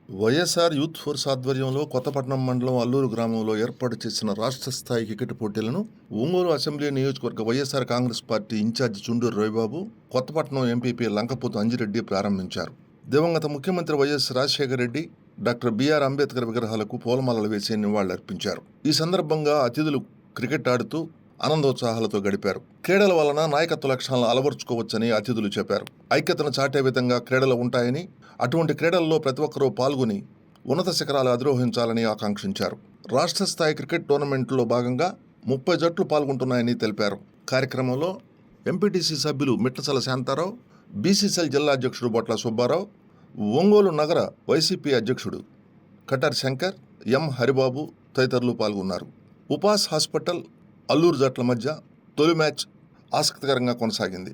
YSR youth force ఆధ్వర్యంలో కొత్తపట్నం మండలం అల్లూరు గ్రామంలో ఏర్పాటు చేసిన రాష్ట్ర స్థాయి క్రికెట్ పోటీలను ఒంగోలు అసెంబ్లీ నియోజకవర్గ వైఎస్ఆర్ కాంగ్రెస్ పార్టీ ఇన్ఛార్జి చుండూరు రవిబాబు, కొత్తపట్నం ఎంపీపీ లంకపోతు అంజిరెడ్డి ప్రారంభించారు. దివంగత ముఖ్యమంత్రి వైఎస్ రాజశేఖర రెడ్డి, డాక్టర్ బిఆర్ అంబేద్కర్ విగ్రహాలకు పూలమాలలు వేసి నివాళులర్పించారు. ఈ సందర్భంగా అతిథులు క్రికెట్ ఆడుతూ ఆనందోత్సాహాలతో గడిపారు. క్రీడల వలన నాయకత్వ లక్షణాలను అలవర్చుకోవచ్చని అతిథులు చెప్పారు. ఐక్యతను చాటే విధంగా క్రీడలు ఉంటాయని, అటువంటి క్రీడల్లో ప్రతి ఒక్కరూ పాల్గొని ఉన్నత శిఖరాలు అధిరోహించాలని ఆకాంక్షించారు. రాష్ట్ర స్థాయి క్రికెట్ టోర్నమెంట్లో భాగంగా 30 జట్లు పాల్గొంటున్నాయని తెలిపారు. కార్యక్రమంలో ఎంపీటీసీ సభ్యులు మిట్లసల శాంతారావు, బీసీసీఎల్ జిల్లా అధ్యక్షుడు బొట్ల సుబ్బారావు, ఒంగోలు నగర వైసీపీ అధ్యక్షుడు కటర్ శంకర్, ఎం హరిబాబు తదితరులు పాల్గొన్నారు. ఉపాస్ హాస్పిటల్ అల్లూరు జట్ల మధ్య తొలి మ్యాచ్ ఆసక్తికరంగా కొనసాగింది.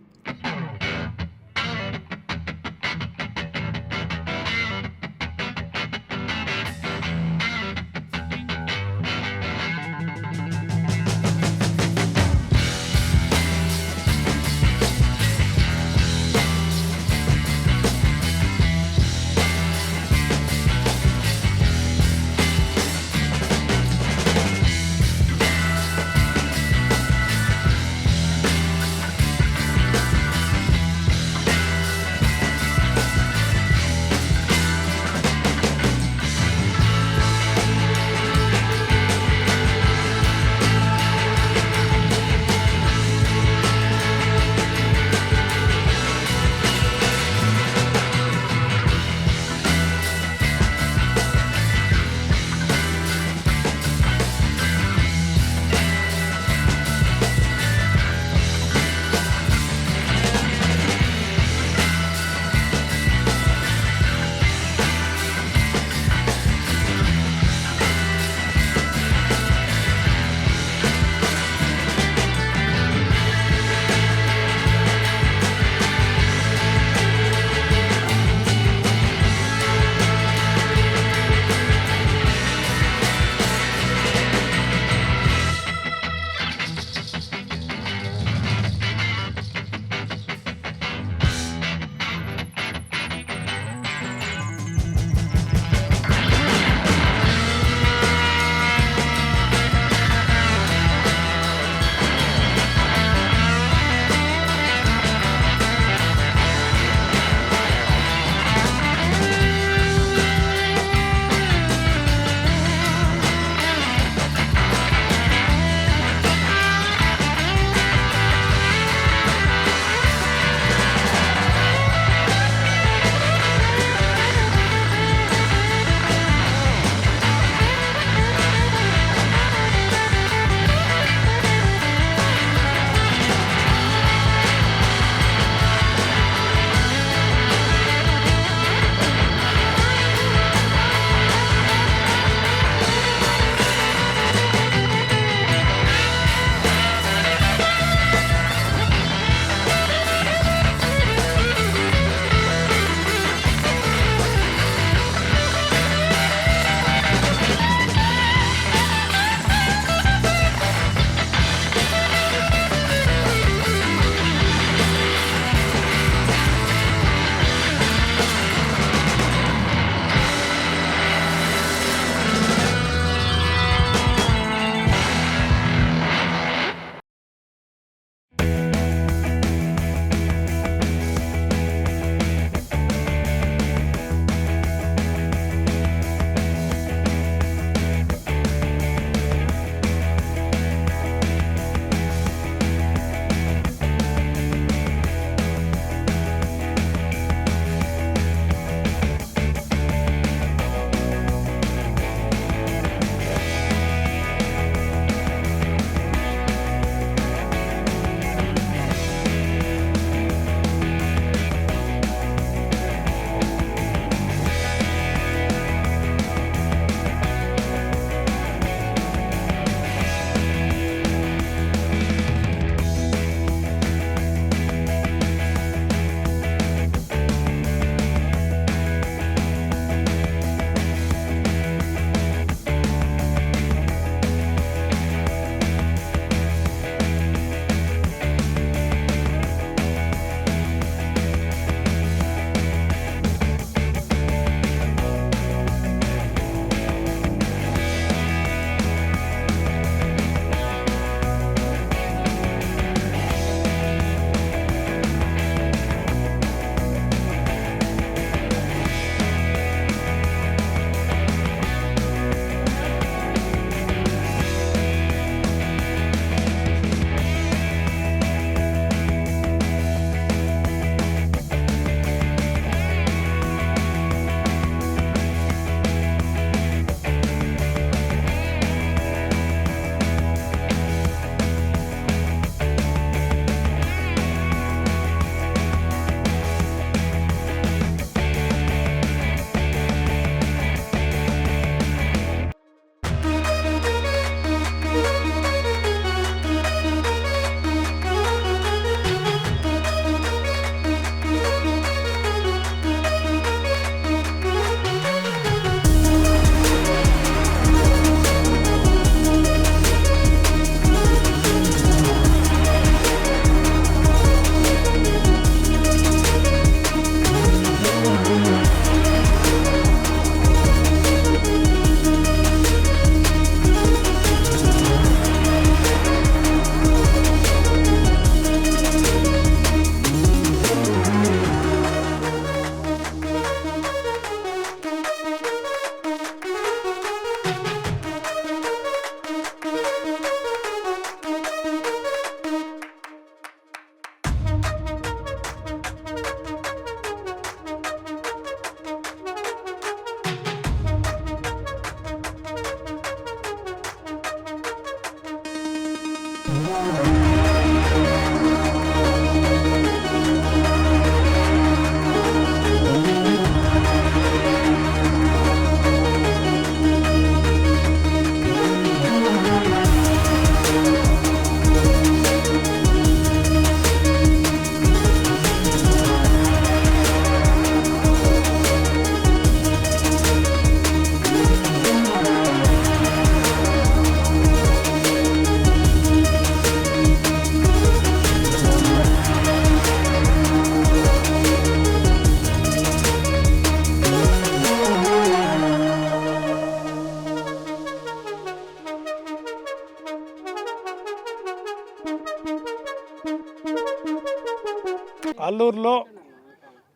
అల్లూరులో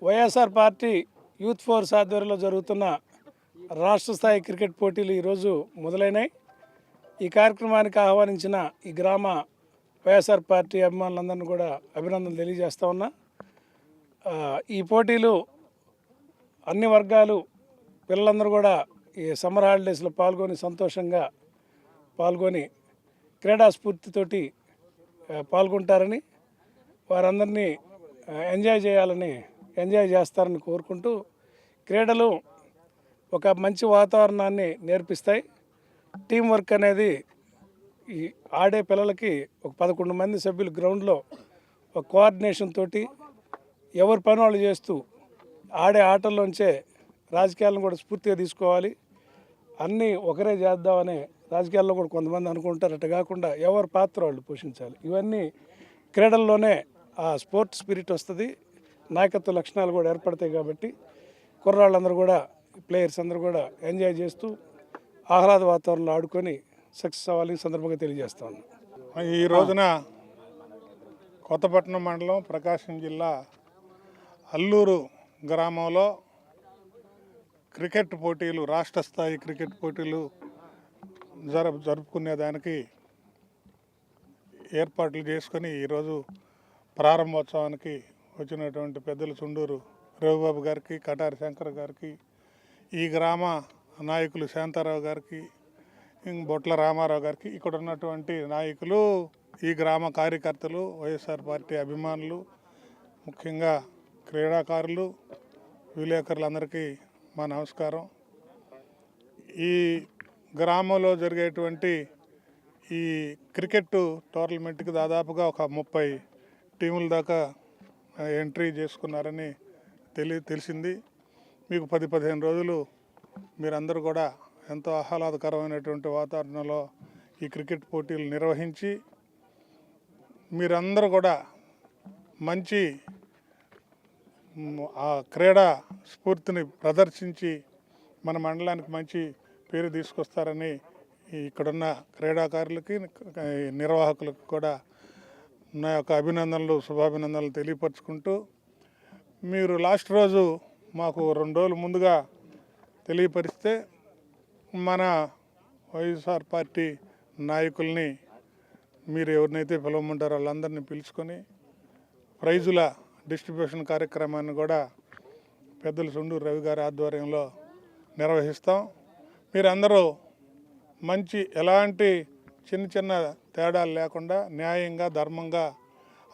వైఎస్ఆర్ పార్టీ యూత్ ఫోర్స్ ఆధ్వర్యంలో జరుగుతున్న రాష్ట్ర స్థాయి క్రికెట్ పోటీలు ఈరోజు మొదలైనాయి. ఈ కార్యక్రమానికి ఆహ్వానించిన ఈ గ్రామ వైఎస్ఆర్ పార్టీ అభిమానులందరినీ కూడా అభినందనలు తెలియజేస్తా ఉన్నా. ఈ పోటీలు అన్ని వర్గాలు పిల్లలందరూ కూడా ఈ సమ్మర్ హాలిడేస్లో సంతోషంగా పాల్గొని క్రీడా స్ఫూర్తితోటి పాల్గొంటారని, వారందరినీ ఎంజాయ్ చేస్తారని కోరుకుంటూ, క్రీడలు ఒక మంచి వాతావరణాన్ని నేర్పిస్తాయి. టీం వర్క్ అనేది ఈ ఆడే పిల్లలకి ఒక 11 మంది సభ్యులు గ్రౌండ్లో ఒక కోఆర్డినేషన్ తోటి ఎవరి పని వాళ్ళు చేస్తూ ఆడే ఆటల్లోంచే రాజకీయాలను కూడా స్ఫూర్తిగా తీసుకోవాలి. అన్నీ ఒకరే చేద్దామని రాజకీయాల్లో కూడా కొంతమంది అనుకుంటారు. అట్లా కాకుండా ఎవరి పాత్ర వాళ్ళు పోషించాలి. ఇవన్నీ క్రీడల్లోనే ఆ స్పోర్ట్ స్పిరిట్ వస్తుంది, నాయకత్వ లక్షణాలు కూడా ఏర్పడతాయి. కాబట్టి కుర్రాళ్ళందరూ కూడా, ప్లేయర్స్ అందరూ కూడా ఎంజాయ్ చేస్తూ ఆహ్లాద వాతావరణంలో ఆడుకొని సక్సెస్ అవ్వాలని సందర్భంగా తెలియజేస్తా ఉన్నాను. ఈ రోజున కొత్తపట్నం మండలం ప్రకాశం జిల్లా అల్లూరు గ్రామంలో క్రికెట్ పోటీలు, రాష్ట్ర స్థాయి క్రికెట్ పోటీలు జరుపుకునేదానికి ఏర్పాట్లు చేసుకొని ఈరోజు ప్రారంభోత్సవానికి వచ్చినటువంటి పెద్దలు చుండూరు రవిబాబు గారికి, కటారి శంకర్ గారికి, ఈ గ్రామ నాయకులు శాంతారావు గారికి, బొట్ల రామారావు గారికి, ఇక్కడ ఉన్నటువంటి నాయకులు, ఈ గ్రామ కార్యకర్తలు, వైఎస్ఆర్ పార్టీ అభిమానులు, ముఖ్యంగా క్రీడాకారులు, విలేకరులందరికీ మా నమస్కారం. ఈ గ్రామంలో జరిగేటువంటి ఈ క్రికెట్ టోర్నమెంట్కి దాదాపుగా ఒక 30 టీముల దాకా ఎంట్రీ చేసుకున్నారని తెలిసింది. మీకు 10-15 రోజులు మీరందరూ కూడా ఎంతో ఆహ్లాదకరమైనటువంటి వాతావరణంలో ఈ క్రికెట్ పోటీలు నిర్వహించి మీరందరూ కూడా మంచి ఆ క్రీడా స్ఫూర్తిని ప్రదర్శించి మన మండలానికి మంచి పేరు తీసుకొస్తారని ఇక్కడున్న క్రీడాకారులకి, నిర్వాహకులకు కూడా నా యొక్క అభినందనలు, శుభాభినందనలు తెలియపరుచుకుంటూ, మీరు లాస్ట్ రోజు మాకు 2 రోజులు ముందుగా తెలియపరిస్తే మన వైఎస్ఆర్ పార్టీ నాయకుల్ని మీరు ఎవరినైతే పిలవమంటారో వాళ్ళందరినీ పిలుచుకొని ప్రైజుల డిస్ట్రిబ్యూషన్ కార్యక్రమాన్ని కూడా పెద్దలు చుండూరు రవి గారి ఆధ్వర్యంలో నిర్వహిస్తాం. మీరందరూ మంచి, ఎలాంటి చిన్న తేడాలు లేకుండా న్యాయంగా, ధర్మంగా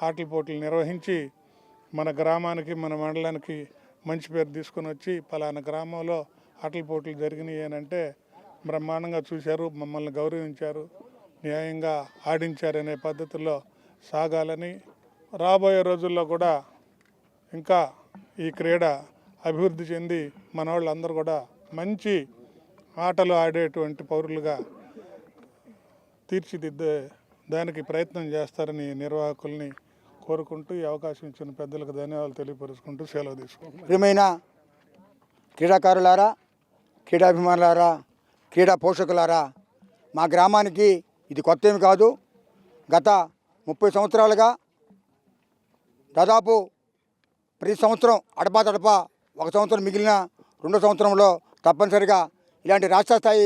ఆటల పోటీలు నిర్వహించి మన గ్రామానికి, మన మండలానికి మంచి పేరు తీసుకొని వచ్చి, పలానా గ్రామంలో ఆటల పోటీలు జరిగినాయి అని అంటే బ్రహ్మాండంగా చూశారు, మమ్మల్ని గౌరవించారు, న్యాయంగా ఆడించారనే పద్ధతుల్లో సాగాలని, రాబోయే రోజుల్లో కూడా ఇంకా ఈ క్రీడ అభివృద్ధి చెంది మన వాళ్ళందరూ కూడా మంచి ఆటలు ఆడేటువంటి పౌరులుగా తీర్చిదిద్దే దానికి ప్రయత్నం చేస్తారని నిర్వాహకుల్ని కోరుకుంటూ, ఈ అవకాశం ఇచ్చిన పెద్దలకు ధన్యవాదాలు తెలియపరుచుకుంటూ సెలవు తీసుకుంటాం. ప్రియమైన క్రీడాకారులారా, క్రీడాభిమానులారా, క్రీడా పోషకులారా, మా గ్రామానికి ఇది కొత్త ఏమి కాదు. గత 30 సంవత్సరాలుగా దాదాపు ప్రతి సంవత్సరం అడపా ఒక సంవత్సరం మిగిలిన 2వ సంవత్సరంలో తప్పనిసరిగా ఇలాంటి రాష్ట్ర స్థాయి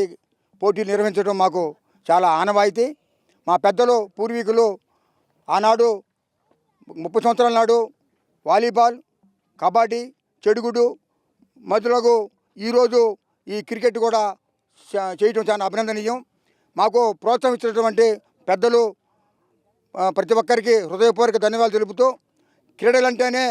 పోటీలు నిర్వహించడం మాకు చాలా ఆనవాయితీ. మా పెద్దలు, పూర్వీకులు ఆనాడు 30 సంవత్సరాల నాడు వాలీబాల్, కబడ్డీ, చెడుగుడు మొదలగు ఈరోజు ఈ క్రికెట్ కూడా చేయడం చాలా అభినందనీయం. మాకు ప్రోత్సహించినటువంటి పెద్దలు ప్రతి ఒక్కరికి హృదయపూర్వక ధన్యవాదాలు తెలుపుతూ, క్రీడలంటేనే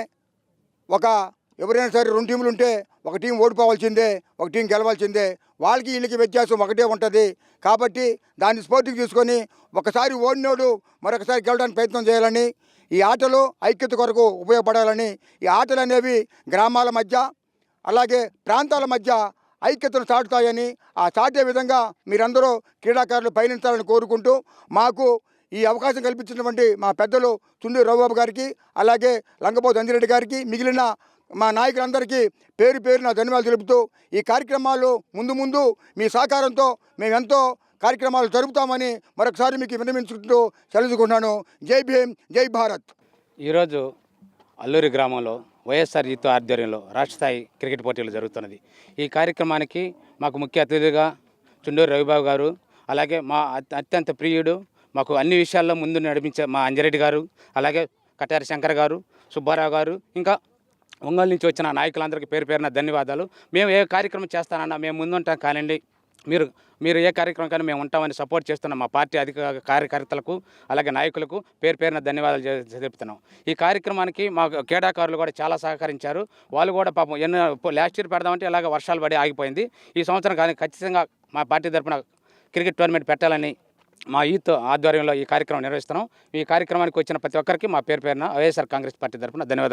ఎవరైనా సరే 2 టీములు ఉంటే ఒక టీం ఓడిపోవాల్సిందే, ఒక టీం గెలవాల్సిందే. వాళ్ళకి వీళ్ళకి వ్యత్యాసం ఒకటే ఉంటుంది. కాబట్టి దాన్ని స్ఫూర్తికి తీసుకొని ఒకసారి ఓడినోడు మరొకసారి గెలవడానికి ప్రయత్నం చేయాలని, ఈ ఆటలు ఐక్యత కొరకు ఉపయోగపడాలని, ఈ ఆటలు అనేవి గ్రామాల మధ్య అలాగే ప్రాంతాల మధ్య ఐక్యతను చాటుతాయని, ఆ చాటే విధంగా మీరందరూ క్రీడాకారులు పయనించాలని కోరుకుంటూ, మాకు ఈ అవకాశం కల్పించినటువంటి మా పెద్దలు చుండూరు రవిబాబు గారికి, అలాగే లంగపోతు అంజిరెడ్డి గారికి, మిగిలిన మా నాయకులందరికీ పేరు పేరున ధన్యవాదాలు తెలుపుతూ, ఈ కార్యక్రమాలు ముందు మీ సహకారంతో మేము ఎంతో కార్యక్రమాలు జరుపుతామని మరొకసారి మీకు విన్నవించుకుంటూ సెలవుకుంటున్నాను. జై భీమ్, జై భారత్. ఈరోజు అల్లూరి గ్రామంలో వైఎస్ఆర్ యూత్ ఆధ్వర్యంలో రాష్ట్ర స్థాయి క్రికెట్ పోటీలు జరుగుతున్నది. ఈ కార్యక్రమానికి మాకు ముఖ్య అతిథిగా చుండూరు రవిబాబు గారు, అలాగే మా అత్యంత ప్రియుడు, మాకు అన్ని విషయాల్లో ముందు నడిపించే మా అంజరెడ్డి గారు, అలాగే కటారి శంకర్ గారు, సుబ్బారావు గారు, ఇంకా ఒంగోలు నుంచి వచ్చిన నాయకులందరికీ పేరు పేరున ధన్యవాదాలు. మేము ఏ కార్యక్రమం చేస్తానన్నా మేము ముందుంటాం కానండి. మీరు ఏ కార్యక్రమం కానీ మేము ఉంటామని సపోర్ట్ చేస్తున్న మా పార్టీ కార్యకర్తలకు, అలాగే నాయకులకు పేరు పేరున ధన్యవాదాలు తెలుపుతున్నాం. ఈ కార్యక్రమానికి మా క్రీడాకారులు కూడా చాలా సహకరించారు. వాళ్ళు కూడా పాపం లాస్ట్ ఇయర్ పెడదామంటే ఇలాగ వర్షాలు పడి ఆగిపోయింది. ఈ సంవత్సరం కానీ ఖచ్చితంగా మా పార్టీ తరఫున క్రికెట్ టోర్నమెంట్ పెట్టాలని మా యూత్ ఆధ్వర్యంలో ఈ కార్యక్రమం నిర్వహిస్తున్నాం. ఈ కార్యక్రమానికి వచ్చిన ప్రతి ఒక్కరికి మా పేరు పేరున వైఎస్ఆర్ కాంగ్రెస్ పార్టీ తరఫున ధన్యవాదాలు.